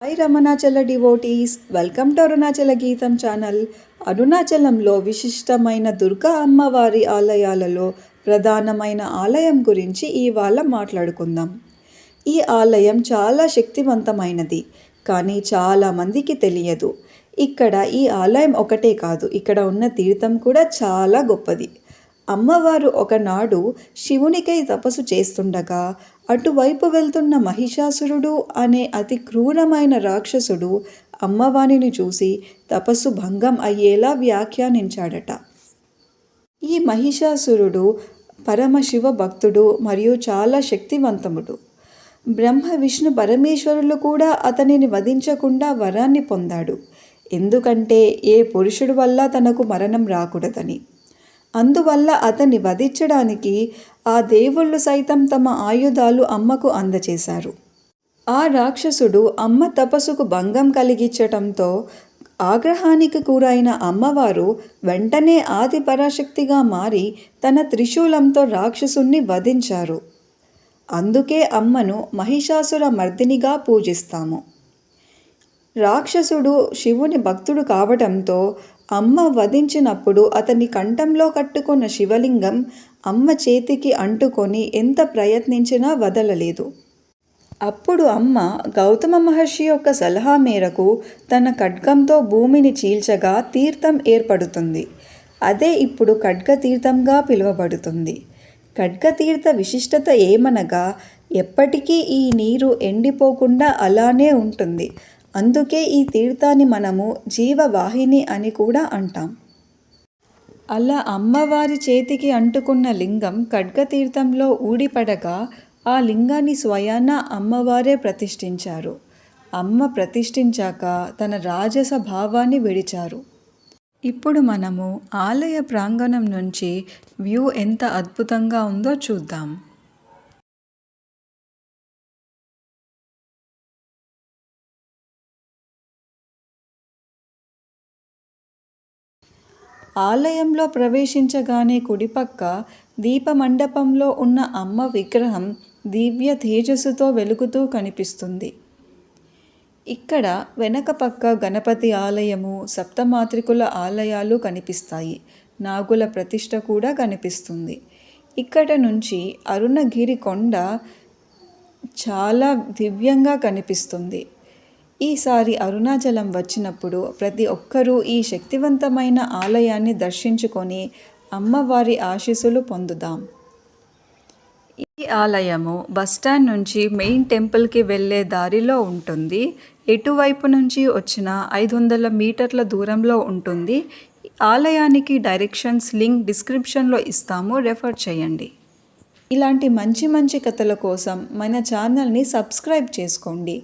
Hi Ramanachala devotees, welcome to Arunachala Geetham channel. అరుణాచలంలో విశిష్టమైన దుర్గా అమ్మవారి ఆలయాలలో ప్రధానమైన ఆలయం గురించి ఇవాళ మాట్లాడుకుందాం. ఈ ఆలయం చాలా శక్తివంతమైనది, కానీ చాలామందికి తెలియదు. ఇక్కడ ఈ ఆలయం ఒకటే కాదు, ఇక్కడ ఉన్న తీర్థం కూడా చాలా గొప్పది. అమ్మవారు ఒకనాడు శివునికై తపస్సు చేస్తుండగా అటువైపు వెళ్తున్న మహిషాసురుడు అనే అతి క్రూరమైన రాక్షసుడు అమ్మవారిని చూసి తపస్సు భంగం అయ్యేలా వ్యాఖ్యానించాడట. ఈ మహిషాసురుడు పరమశివ భక్తుడు మరియు చాలా శక్తివంతముడు. బ్రహ్మ విష్ణు పరమేశ్వరులు కూడా అతనిని వధించకుండా వరాన్ని పొందాడు, ఎందుకంటే ఏ పురుషుడు వల్ల తనకు మరణం రాకూడదని. అందువల్ల అతన్ని వధించడానికి ఆ దేవుళ్ళు సైతం తమ ఆయుధాలు అమ్మకు అందచేశారు. ఆ రాక్షసుడు అమ్మ తపస్సుకు భంగం కలిగించటంతో ఆగ్రహానికి గురైన అమ్మవారు వెంటనే ఆది పరాశక్తిగా మారి తన త్రిశూలంతో రాక్షసుణ్ణి వధించారు. అందుకే అమ్మను మహిషాసుర మర్దినిగా పూజిస్తాము. రాక్షసుడు శివుని భక్తుడు కావడంతో అమ్మ వధించినప్పుడు అతని కంఠంలో కట్టుకున్న శివలింగం అమ్మ చేతికి అంటుకొని ఎంత ప్రయత్నించినా వదలలేదు. అప్పుడు అమ్మ గౌతమ మహర్షి యొక్క సలహా మేరకు తన ఖడ్గంతో భూమిని చీల్చగా తీర్థం ఏర్పడుతుంది. అదే ఇప్పుడు ఖడ్గ తీర్థంగా పిలువబడుతుంది. ఖడ్గతీర్థ విశిష్టత ఏమనగా ఎప్పటికీ ఈ నీరు ఎండిపోకుండా అలానే ఉంటుంది. అందుకే ఈ తీర్థాన్ని మనము జీవవాహిని అని కూడా అంటాం. అలా అమ్మవారి చేతికి అంటుకున్న లింగం ఖడ్గతీర్థంలో ఊడిపడగా ఆ లింగాన్ని స్వయాన అమ్మవారే ప్రతిష్ఠించారు. అమ్మ ప్రతిష్ఠించాక తన రాజస భావాన్ని విడిచారు. ఇప్పుడు మనము ఆలయ ప్రాంగణం నుంచి వ్యూ ఎంత అద్భుతంగా ఉందో చూద్దాం. ఆలయంలో ప్రవేశించగానే కుడిపక్క దీపమండపంలో ఉన్న అమ్మ విగ్రహం దివ్య తేజస్సుతో వెలుగుతూ కనిపిస్తుంది. ఇక్కడ వెనక పక్క గణపతి ఆలయము, సప్తమాతృకుల ఆలయాలు కనిపిస్తాయి. నాగుల ప్రతిష్ఠ కూడా కనిపిస్తుంది. ఇక్కడ నుంచి అరుణగిరి కొండ చాలా దివ్యంగా కనిపిస్తుంది. ఈసారి అరుణాచలం వచ్చినప్పుడు ప్రతి ఒక్కరూ ఈ శక్తివంతమైన ఆలయాన్ని దర్శించుకొని అమ్మవారి ఆశీస్సులు పొందుదాం. ఈ ఆలయము బస్టాండ్ నుంచి మెయిన్ టెంపుల్కి వెళ్ళే దారిలో ఉంటుంది. ఎటువైపు నుంచి వచ్చిన 500 మీటర్ల దూరంలో ఉంటుంది. ఆలయానికి డైరెక్షన్స్ లింక్ డిస్క్రిప్షన్లో ఇస్తాము, రెఫర్ చేయండి. ఇలాంటి మంచి కథల కోసం మన ఛానల్ని సబ్స్క్రైబ్ చేసుకోండి.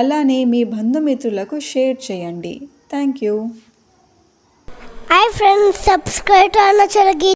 అలానే మీ బంధుమిత్రులకు షేర్ చేయండి. Thank you. Hi friends, subscribe to Arunachala Geetam.